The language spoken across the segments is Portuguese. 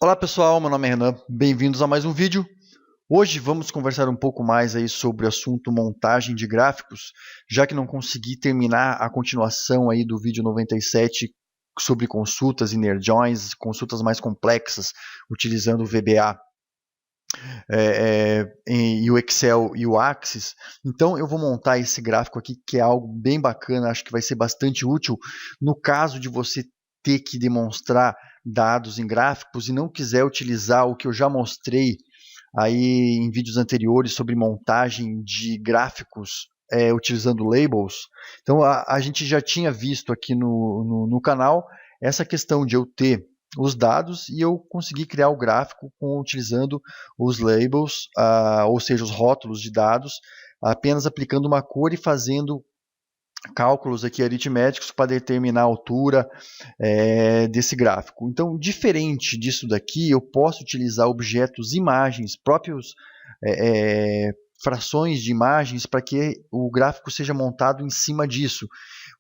Olá pessoal, meu nome é Renan, bem-vindos a mais um vídeo. Hoje vamos conversar um pouco mais aí sobre o assunto montagem de gráficos, já que não consegui terminar a continuação aí do vídeo 97 sobre consultas inner joins, consultas mais complexas, utilizando o VBA e o Excel e o Axis. Então eu vou montar esse gráfico aqui, que é algo bem bacana, acho que vai ser bastante útil no caso de você ter que demonstrar dados em gráficos e não quiser utilizar o que eu já mostrei aí em vídeos anteriores sobre montagem de gráficos utilizando labels. Então a gente já tinha visto aqui no canal essa questão de eu ter os dados e eu conseguir criar o gráfico utilizando os labels, ou seja, os rótulos de dados, apenas aplicando uma cor e fazendo cálculos aqui aritméticos para determinar a altura desse gráfico. Então, diferente disso daqui, eu posso utilizar objetos, imagens, próprios frações de imagens para que o gráfico seja montado em cima disso.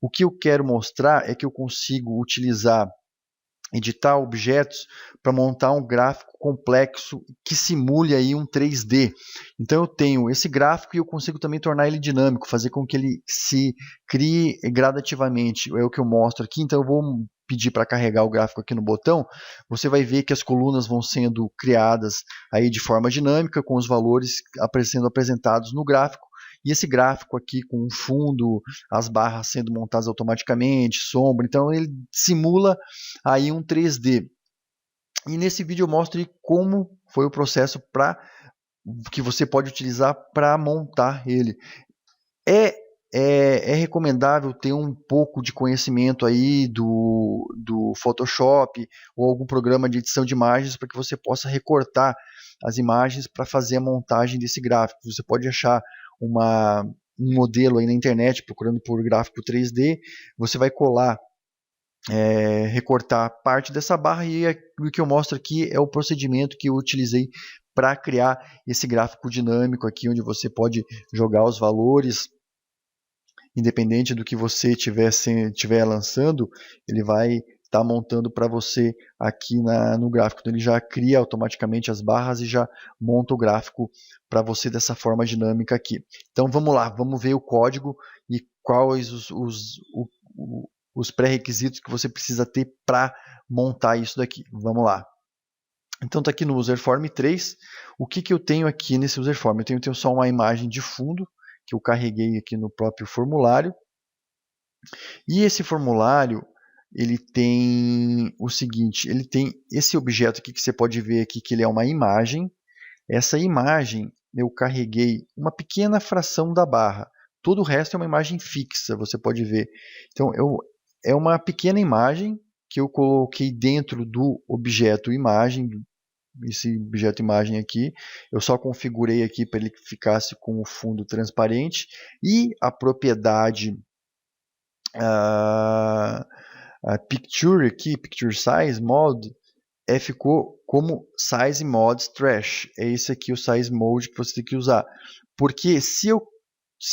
O que eu quero mostrar é que eu consigo utilizar editar objetos para montar um gráfico complexo que simule aí um 3D. Então eu tenho esse gráfico e eu consigo também tornar ele dinâmico, fazer com que ele se crie gradativamente. É o que eu mostro aqui, então eu vou pedir para carregar o gráfico aqui no botão, você vai ver que as colunas vão sendo criadas aí de forma dinâmica, com os valores sendo apresentados no gráfico, e esse gráfico aqui com o fundo, as barras sendo montadas automaticamente, sombra, então ele simula aí um 3D. E nesse vídeo eu mostro como foi o processo que você pode utilizar para montar ele. É, é recomendável ter um pouco de conhecimento aí do Photoshop ou algum programa de edição de imagens para que você possa recortar as imagens para fazer a montagem desse gráfico. Você pode achar um modelo aí na internet procurando por gráfico 3D, você vai colar recortar parte dessa barra e o que eu mostro aqui é o procedimento que eu utilizei para criar esse gráfico dinâmico aqui, onde você pode jogar os valores, independente do que você estiver lançando, ele vai estar montando para você aqui no gráfico. Então ele já cria automaticamente as barras e já monta o gráfico para você dessa forma dinâmica aqui. Então vamos lá, vamos ver o código e quais os pré-requisitos que você precisa ter para montar isso daqui. Vamos lá. Então está aqui no Userform 3. O que eu tenho aqui nesse Userform? Eu tenho só uma imagem de fundo que eu carreguei aqui no próprio formulário. E esse formulário, ele tem o seguinte, ele tem esse objeto aqui que você pode ver aqui que ele é uma imagem. Essa imagem eu carreguei uma pequena fração da barra. Todo o resto é uma imagem fixa, você pode ver. Então é uma pequena imagem que eu coloquei dentro do objeto imagem, esse objeto imagem aqui, eu só configurei aqui para ele que ficasse com o fundo transparente e a propriedade a picture aqui, picture size mode, ficou como size mode trash. É esse aqui o size mode que você tem que usar. Porque se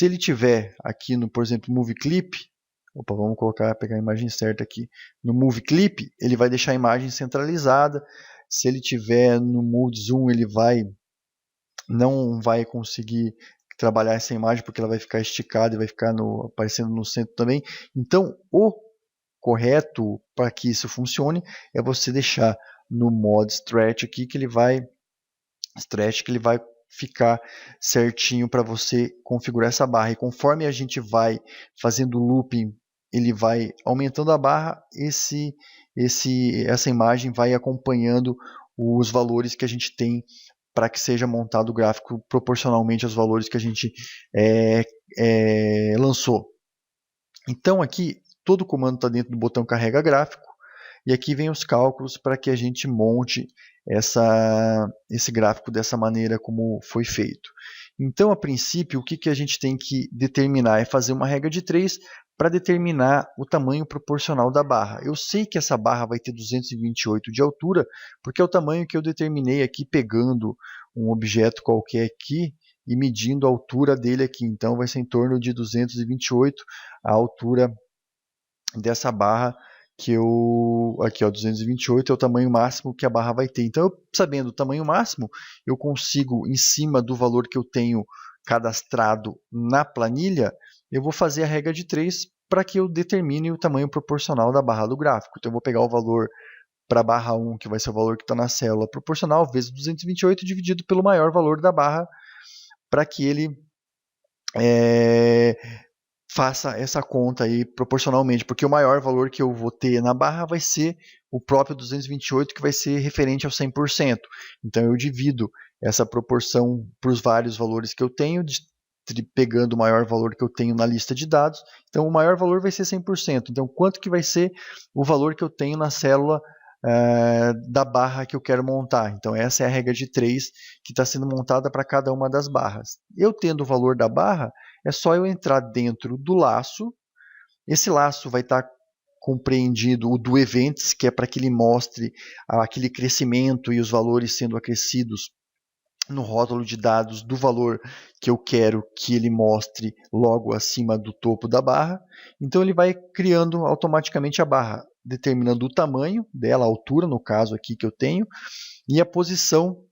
ele tiver aqui no, por exemplo, movie clip, opa, vamos pegar a imagem certa aqui. No movie clip, ele vai deixar a imagem centralizada. Se ele tiver no mode zoom, ele não vai conseguir trabalhar essa imagem porque ela vai ficar esticada e vai ficar aparecendo no centro também. Então, o correto para que isso funcione é você deixar no modo stretch aqui que ele vai ficar certinho para você configurar essa barra. E conforme a gente vai fazendo looping, ele vai aumentando a barra, essa imagem vai acompanhando os valores que a gente tem para que seja montado o gráfico proporcionalmente aos valores que a gente lançou. Então aqui todo o comando está dentro do botão carrega gráfico e aqui vem os cálculos para que a gente monte esse gráfico dessa maneira como foi feito. Então, a princípio, o que a gente tem que determinar é fazer uma regra de 3 para determinar o tamanho proporcional da barra. Eu sei que essa barra vai ter 228 de altura, porque é o tamanho que eu determinei aqui pegando um objeto qualquer aqui e medindo a altura dele aqui. Então, vai ser em torno de 228 a altura dessa barra aqui ó, 228 é o tamanho máximo que a barra vai ter. Então, sabendo o tamanho máximo, eu consigo, em cima do valor que eu tenho cadastrado na planilha, eu vou fazer a regra de 3 para que eu determine o tamanho proporcional da barra do gráfico. Então, eu vou pegar o valor para a barra 1, que vai ser o valor que está na célula proporcional, vezes 228 dividido pelo maior valor da barra, para que ele faça essa conta aí proporcionalmente, porque o maior valor que eu vou ter na barra vai ser o próprio 228, que vai ser referente ao 100%. Então eu divido essa proporção para os vários valores que eu tenho, pegando o maior valor que eu tenho na lista de dados. Então o maior valor vai ser 100%. Então quanto que vai ser o valor que eu tenho na célula da barra que eu quero montar? Então essa é a regra de 3 que está sendo montada para cada uma das barras. Eu tendo o valor da barra, é só eu entrar dentro do laço. Esse laço vai estar compreendido o do Events, que é para que ele mostre aquele crescimento e os valores sendo acrescidos no rótulo de dados do valor que eu quero que ele mostre logo acima do topo da barra. Então ele vai criando automaticamente a barra, determinando o tamanho dela, a altura, no caso aqui que eu tenho, e a posição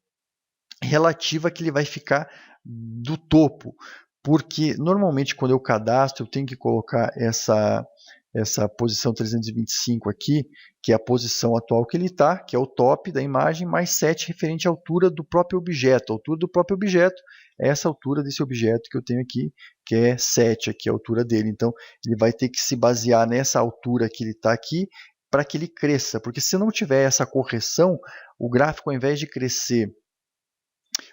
relativa que ele vai ficar do topo. Porque normalmente quando eu cadastro, eu tenho que colocar essa posição 325 aqui, que é a posição atual que ele está, que é o top da imagem, mais 7 referente à altura do próprio objeto. A altura do próprio objeto é essa altura desse objeto que eu tenho aqui, que é 7, aqui é a altura dele. Então, ele vai ter que se basear nessa altura que ele está aqui, para que ele cresça. Porque se não tiver essa correção, o gráfico, ao invés de crescer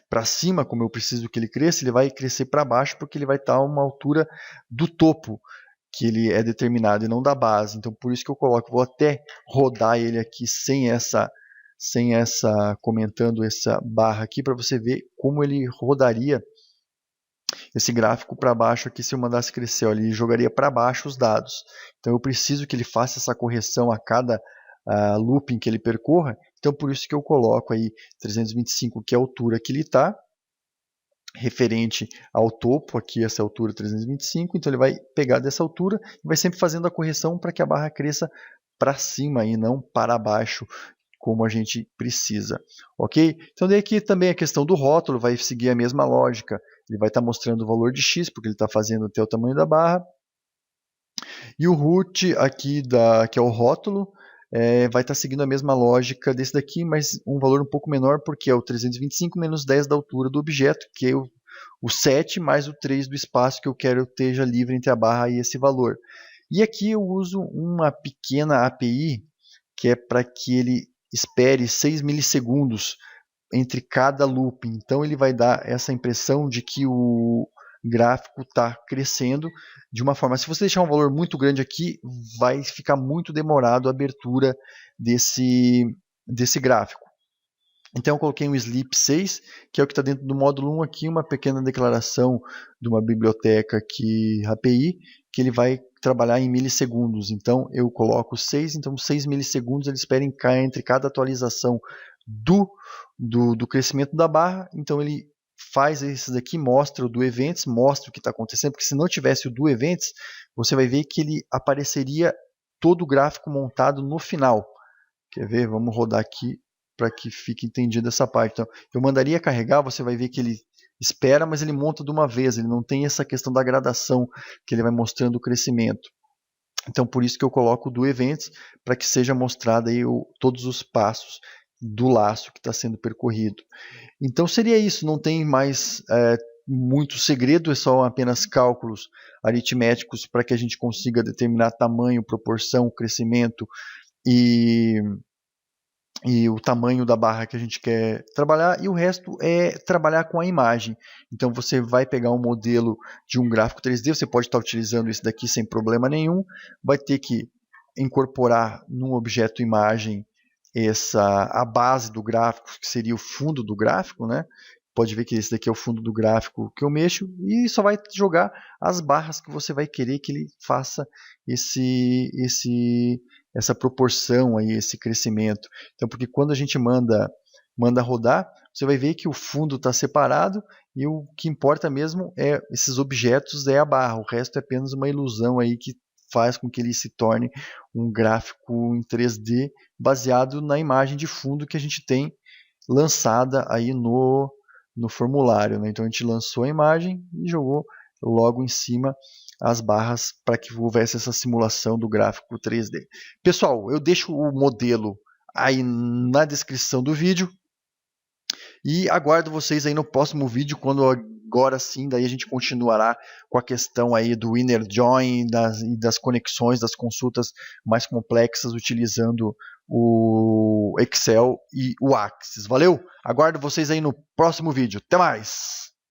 para cima, como eu preciso que ele cresça, ele vai crescer para baixo, porque ele vai estar a uma altura do topo que ele é determinado e não da base. Então por isso que eu coloco, vou até rodar ele aqui sem essa comentando essa barra aqui, para você ver como ele rodaria esse gráfico para baixo aqui se eu mandasse crescer. Olha, ele jogaria para baixo os dados. Então eu preciso que ele faça essa correção a cada looping que ele percorra. Então por isso que eu coloco aí 325, que é a altura que ele está, referente ao topo, aqui essa altura 325, então ele vai pegar dessa altura e vai sempre fazendo a correção para que a barra cresça para cima e não para baixo, como a gente precisa, ok? Então daí aqui também a questão do rótulo vai seguir a mesma lógica, ele vai estar mostrando o valor de X, porque ele está fazendo até o tamanho da barra, e o root aqui, que é o rótulo, vai estar seguindo a mesma lógica desse daqui, mas um valor um pouco menor, porque é o 325 menos 10 da altura do objeto, que é o 7 mais o 3 do espaço que eu quero que esteja livre entre a barra e esse valor. E aqui eu uso uma pequena API, que é para que ele espere 6 milissegundos entre cada loop. Então ele vai dar essa impressão de que o gráfico está crescendo de uma forma. Se você deixar um valor muito grande aqui, vai ficar muito demorado a abertura desse gráfico. Então eu coloquei um sleep 6, que é o que está dentro do módulo 1 aqui, uma pequena declaração de uma biblioteca aqui, API, que ele vai trabalhar em milissegundos. Então eu coloco 6, então 6 milissegundos ele espera entre cada atualização do crescimento da barra. Então ele faz esse daqui, mostra o do Events, mostra o que está acontecendo, porque se não tivesse o do Events, você vai ver que ele apareceria todo o gráfico montado no final. Quer ver? Vamos rodar aqui para que fique entendido essa parte. Então, eu mandaria carregar, você vai ver que ele espera, mas ele monta de uma vez, ele não tem essa questão da gradação, que ele vai mostrando o crescimento. Então, por isso que eu coloco o do Events, para que seja mostrado aí todos os passos do laço que está sendo percorrido. Então seria isso, não tem mais muito segredo, é só apenas cálculos aritméticos para que a gente consiga determinar tamanho, proporção, crescimento e o tamanho da barra que a gente quer trabalhar, e o resto é trabalhar com a imagem. Então você vai pegar um modelo de um gráfico 3D, você pode estar utilizando esse daqui sem problema nenhum, vai ter que incorporar num objeto imagem a base do gráfico, que seria o fundo do gráfico, né? Pode ver que esse daqui é o fundo do gráfico que eu mexo, e só vai jogar as barras que você vai querer que ele faça essa proporção aí, esse crescimento. Então, porque quando a gente manda rodar, você vai ver que o fundo está separado e o que importa mesmo é esses objetos, é a barra. O resto é apenas uma ilusão aí que faz com que ele se torne um gráfico em 3D baseado na imagem de fundo que a gente tem lançada aí no formulário, né? Então a gente lançou a imagem e jogou logo em cima as barras para que houvesse essa simulação do gráfico 3D. Pessoal, eu deixo o modelo aí na descrição do vídeo e aguardo vocês aí no próximo vídeo, quando agora sim daí a gente continuará com a questão aí do inner join e das conexões, das consultas mais complexas utilizando o Excel e o Axis. Valeu? Aguardo vocês aí no próximo vídeo. Até mais!